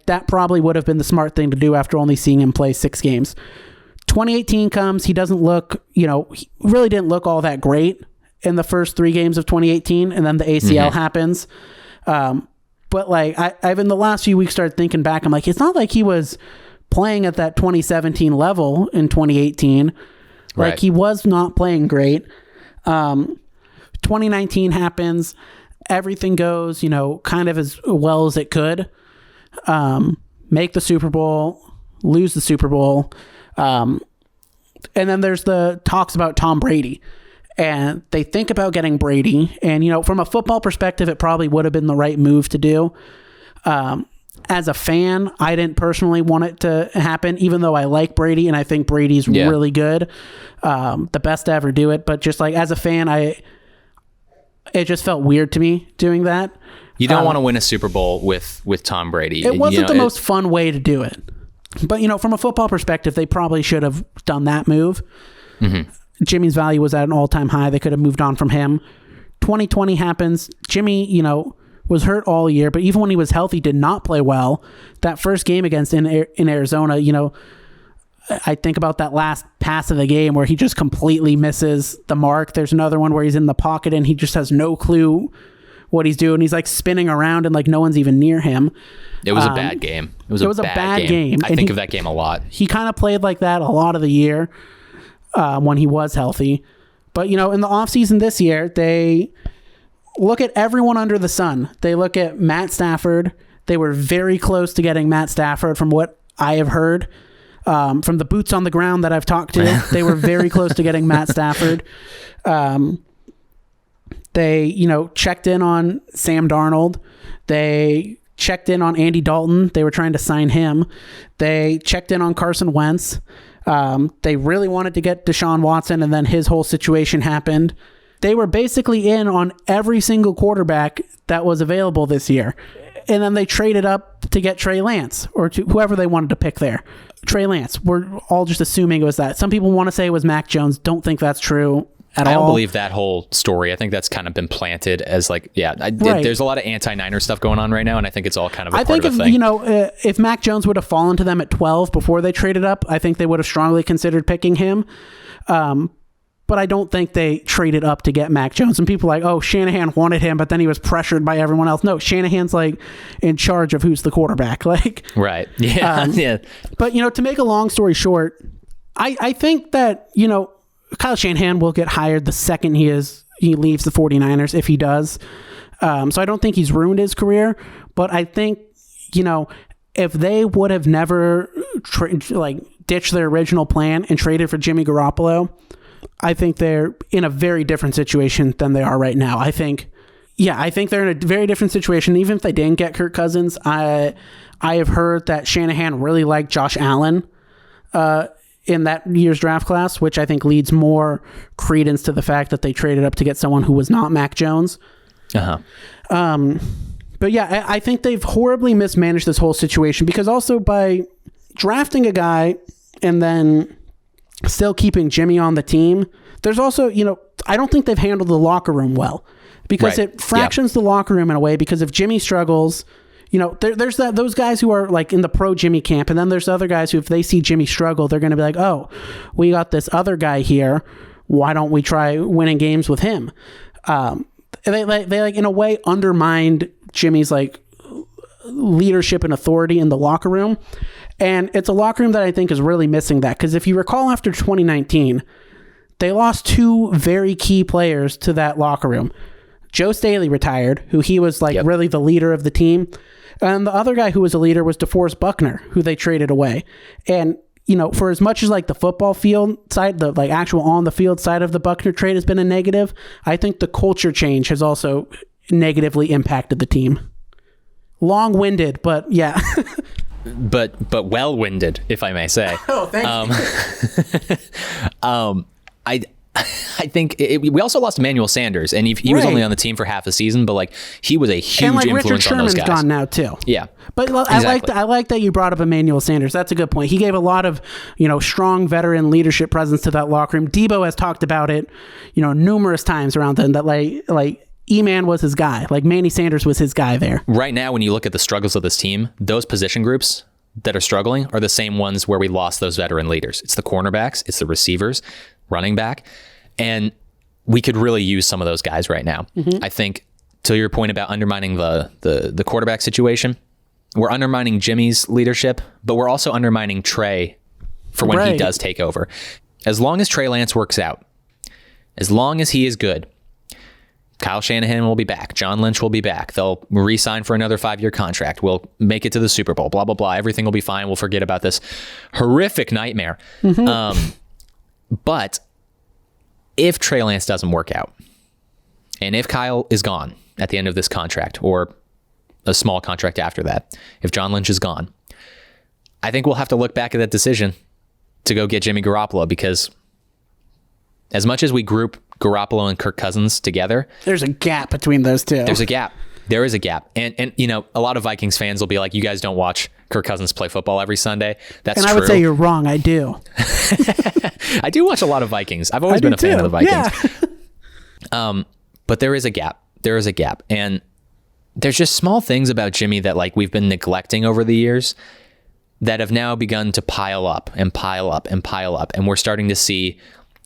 That probably would have been the smart thing to do after only seeing him play 6 games. 2018 comes. He doesn't look, he really didn't look all that great in the first 3 games of 2018. And then the ACL happens. But I've in the last few weeks started thinking back. I'm like, it's not like he was playing at that 2017 level in 2018. Right. He was not playing great. 2019 happens. Everything goes, kind of as well as it could. Make the Super Bowl, lose the Super Bowl. And then there's the talks about Tom Brady. And they think about getting Brady. And, from a football perspective, it probably would have been the right move to do. As a fan, I didn't personally want it to happen, even though I like Brady and I think Brady's really good. The best to ever do it. But just as a fan, it just felt weird to me doing that. You don't want to win a Super Bowl with Tom Brady. It wasn't the most fun way to do it. But, from a football perspective, they probably should have done that move. Mm-hmm. Jimmy's value was at an all-time high. They could have moved on from him. 2020 happens. Jimmy, was hurt all year, but even when he was healthy, did not play well. That first game in Arizona, I think about that last pass of the game where he just completely misses the mark. There's another one where he's in the pocket and he just has no clue what he's doing. He's spinning around and no one's even near him. It was a bad game. It was a bad game. I think of that game a lot. He kind of played like that a lot of the year when he was healthy. But, in the offseason this year, they look at everyone under the sun. They look at Matt Stafford. They were very close to getting Matt Stafford from what I have heard. From the boots on the ground that I've talked to, they were very close to getting Matt Stafford. They, checked in on Sam Darnold. They checked in on Andy Dalton. They were trying to sign him. They checked in on Carson Wentz. They really wanted to get Deshaun Watson, and then his whole situation happened. They were basically in on every single quarterback that was available this year. And then they traded up to get Trey Lance, or to whoever they wanted to pick there. Trey Lance. We're all just assuming it was that. Some people want to say it was Mac Jones. Don't think that's true at all. I don't believe that whole story. I think that's kind of been planted as there's a lot of anti-Niner stuff going on right now, and I think it's all kind of a part of a thing. If Mac Jones would have fallen to them at 12 before they traded up, I think they would have strongly considered picking him. but I don't think they traded up to get Mac Jones. And people are like, oh, Shanahan wanted him, but then he was pressured by everyone else. No, Shanahan's like in charge of who's the quarterback. Like, right. Yeah. Yeah. But, to make a long story short, I think that, Kyle Shanahan will get hired the second he leaves the 49ers if he does. So I don't think he's ruined his career, but I think, if they would have never ditched their original plan and traded for Jimmy Garoppolo, I think they're in a very different situation than they are right now. I think they're in a very different situation. Even if they didn't get Kirk Cousins, I have heard that Shanahan really liked Josh Allen in that year's draft class, which I think leads more credence to the fact that they traded up to get someone who was not Mac Jones. But yeah, I think they've horribly mismanaged this whole situation, because also by drafting a guy and then still keeping Jimmy on the team, there's also, I don't think they've handled the locker room well, because it fractions the locker room in a way, because if Jimmy struggles, there's those guys who are like in the pro Jimmy camp, and then there's other guys who, if they see Jimmy struggle, they're going to be like, oh, we got this other guy here, why don't we try winning games with him? They like in a way undermined Jimmy's like leadership and authority in the locker room. And it's a locker room that I think is really missing that, because if you recall, after 2019, they lost two very key players to that locker room. Joe Staley retired, who he was like really the leader of the team. And the other guy who was a leader was DeForest Buckner, who they traded away. And, for as much as like the football field side, the like actual on the field side of the Buckner trade has been a negative, I think the culture change has also negatively impacted the team. Long-winded, but yeah. but well-winded, if I may say. Oh, thank you. I think we also lost Emmanuel Sanders, and he was only on the team for half a season, but like he was a huge influence Richard on those Sherman's guys. gone now too. Yeah, but exactly. I like that you brought up Emmanuel Sanders. That's a good point. He gave a lot of strong veteran leadership presence to that locker room. Debo has talked about it, numerous times around then, that like E-Man was his guy. Like Manny Sanders was his guy there. Right now, when you look at the struggles of this team, those position groups that are struggling are the same ones where we lost those veteran leaders. It's the cornerbacks, it's the receivers, running back, and we could really use some of those guys right now. Mm-hmm. I think, to your point about undermining the quarterback situation, we're undermining Jimmy's leadership, but we're also undermining Trey for when he does take over. As long as Trey Lance works out, as long as he is good, Kyle Shanahan will be back. John Lynch will be back. They'll re-sign for another 5-year contract. We'll make it to the Super Bowl, blah, blah, blah. Everything will be fine. We'll forget about this horrific nightmare. Mm-hmm. But if Trey Lance doesn't work out, and if Kyle is gone at the end of this contract, or a small contract after that, if John Lynch is gone, I think we'll have to look back at that decision to go get Jimmy Garoppolo, because as much as we group Garoppolo and Kirk Cousins together, there's a gap between those two. There's a gap. There is a gap. And a lot of Vikings fans will be like, you guys don't watch Kirk Cousins play football every Sunday. That's true. And I would say you're wrong. I do. I do watch a lot of Vikings. I've always been a fan of the Vikings. Yeah. But there is a gap. There is a gap. And there's just small things about Jimmy that like we've been neglecting over the years that have now begun to pile up and pile up and pile up. And we're starting to see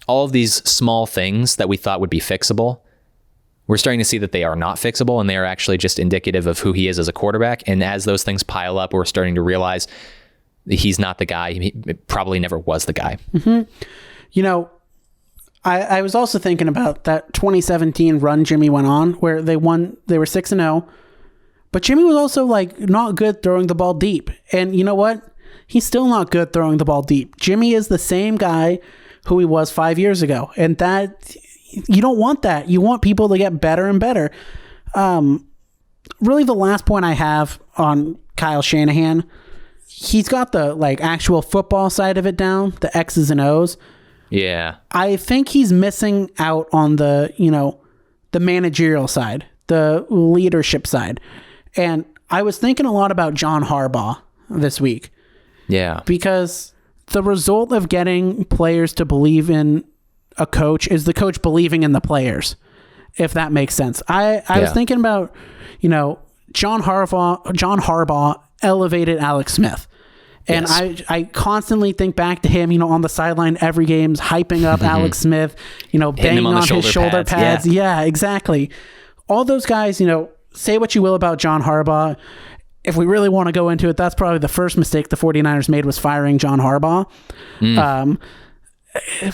all of these small things that we thought would be fixable. We're starting to see that they are not fixable, and they are actually just indicative of who he is as a quarterback. And as those things pile up, we're starting to realize that he's not the guy. He probably never was the guy. Mm-hmm. I was also thinking about that 2017 run Jimmy went on, where they won. They were 6-0, but Jimmy was also like not good throwing the ball deep. And you know what? He's still not good throwing the ball deep. Jimmy is the same guy who he was 5 years ago, and that. You don't want that. You want people to get better and better. Really, the last point I have on Kyle Shanahan, he's got the like actual football side of it down, the X's and O's. Yeah. I think he's missing out on the, the managerial side, the leadership side. And I was thinking a lot about John Harbaugh this week. Yeah. Because the result of getting players to believe in a coach is the coach believing in the players, if that makes sense. I was thinking about, John Harbaugh elevated Alex Smith, And I constantly think back to him, on the sideline every game's hyping up Alex Smith, banging on his shoulder pads. Yeah, exactly. All those guys, say what you will about John Harbaugh. If we really want to go into it, that's probably the first mistake the 49ers made, was firing John Harbaugh.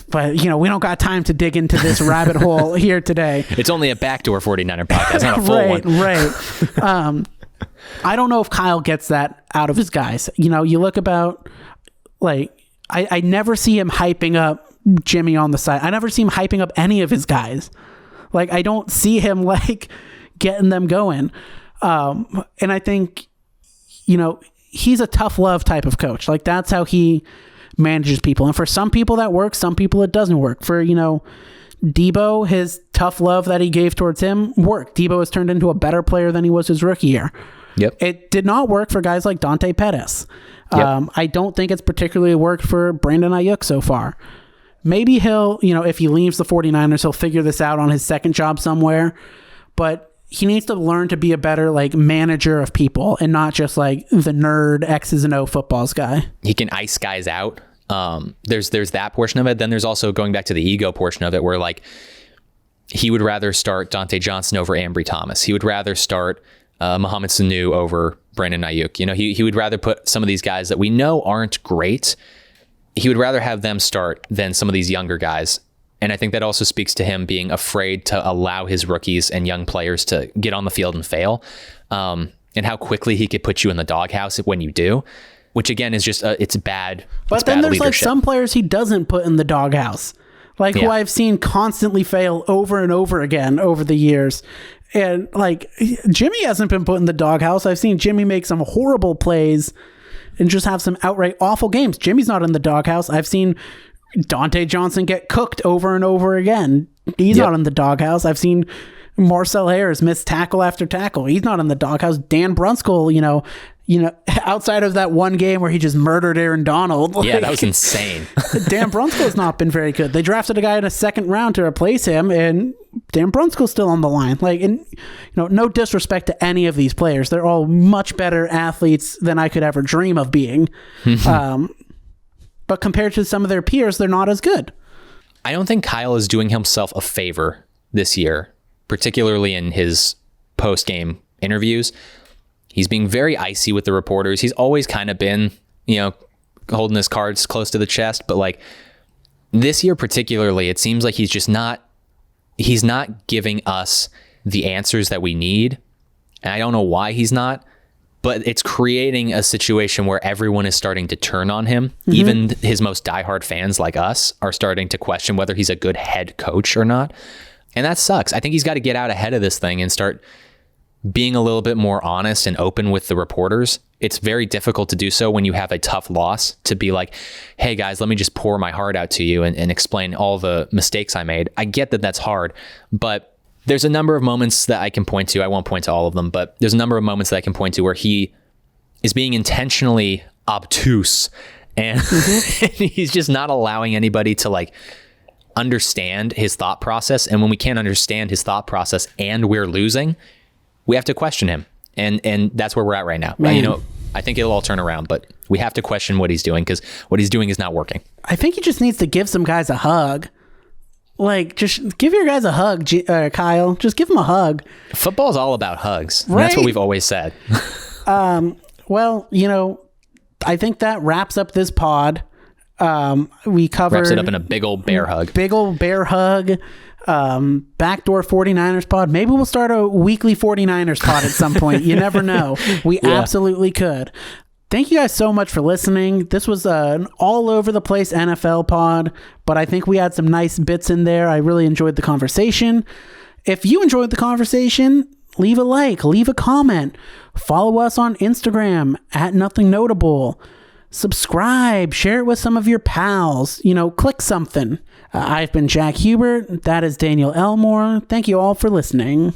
But, we don't got time to dig into this rabbit hole here today. It's only a backdoor 49er podcast, not a full one. Right. I don't know if Kyle gets that out of his guys. You look about, I never see him hyping up Jimmy on the side. I never see him hyping up any of his guys. I don't see him, getting them going. And I think, he's a tough love type of coach. That's how he manages people. And for some people that works, some people it doesn't work. For, Debo, his tough love that he gave towards him worked. Debo has turned into a better player than he was his rookie year. Yep. It did not work for guys like Dante Pettis. Yep. I don't think it's particularly worked for Brandon Ayuk so far. Maybe he'll, if he leaves the 49ers, he'll figure this out on his second job somewhere. But he needs to learn to be a better manager of people and not just the nerd X's and O footballs guy. He can ice guys out. There's that portion of it. Then there's also going back to the ego portion of it, where he would rather start Dante Johnson over Ambry Thomas. He would rather start Mohamed Sanu over Brandon Ayuk. He would rather put some of these guys that we know aren't great. He would rather have them start than some of these younger guys. And I think that also speaks to him being afraid to allow his rookies and young players to get on the field and fail. And how quickly he could put you in the doghouse when you do, which again is just, it's bad. But then there's some players he doesn't put in the doghouse, who I've seen constantly fail over and over again over the years. And Jimmy hasn't been put in the doghouse. I've seen Jimmy make some horrible plays and just have some outright awful games. Jimmy's not in the doghouse. I've seen Dante Johnson get cooked over and over again. He's not in the doghouse. I've seen Marcel Harris miss tackle after tackle. He's not in the doghouse. Dan Brunskill, outside of that one game where he just murdered Aaron Donald. Yeah, that was insane. Dan Brunskill's not been very good. They drafted a guy in a second round to replace him, and Dan Brunskill's still on the line. No disrespect to any of these players. They're all much better athletes than I could ever dream of being. But compared to some of their peers, they're not as good. I don't think Kyle is doing himself a favor this year, particularly in his post-game interviews. He's being very icy with the reporters. He's always kind of been, holding his cards close to the chest. But this year particularly, it seems like he's not giving us the answers that we need. And I don't know why he's not. But it's creating a situation where everyone is starting to turn on him. Even his most diehard fans like us are starting to question whether he's a good head coach or not. And that sucks. I think he's got to get out ahead of this thing and start being a little bit more honest and open with the reporters. It's very difficult to do so when you have a tough loss, to be like, hey guys, let me just pour my heart out to you and explain all the mistakes I made. I get that that's hard, but there's a number of moments that I can point to. I won't point to all of them, but there's a number of moments that I can point to where he is being intentionally obtuse and he's just not allowing anybody to understand his thought process. And when we can't understand his thought process and we're losing, we have to question him. And that's where we're at right now. I think it'll all turn around, but we have to question what he's doing because what he's doing is not working. I think he just needs to give some guys a hug. Just give your guys a hug, Kyle. Just give them a hug. Football's all about hugs. Right? That's what we've always said. Well, I think that wraps up this pod. We covered... Wraps it up in a big old bear hug. Big old bear hug. Backdoor 49ers pod. Maybe we'll start a weekly 49ers pod at some point. You never know. We absolutely could. Thank you guys so much for listening. This was an all over the place NFL pod, but I think we had some nice bits in there. I really enjoyed the conversation. If you enjoyed the conversation, leave a like, leave a comment, follow us on Instagram @NothingNotable. Subscribe, share it with some of your pals, click something. I've been Jack Hubert. That is Daniel Elmore. Thank you all for listening.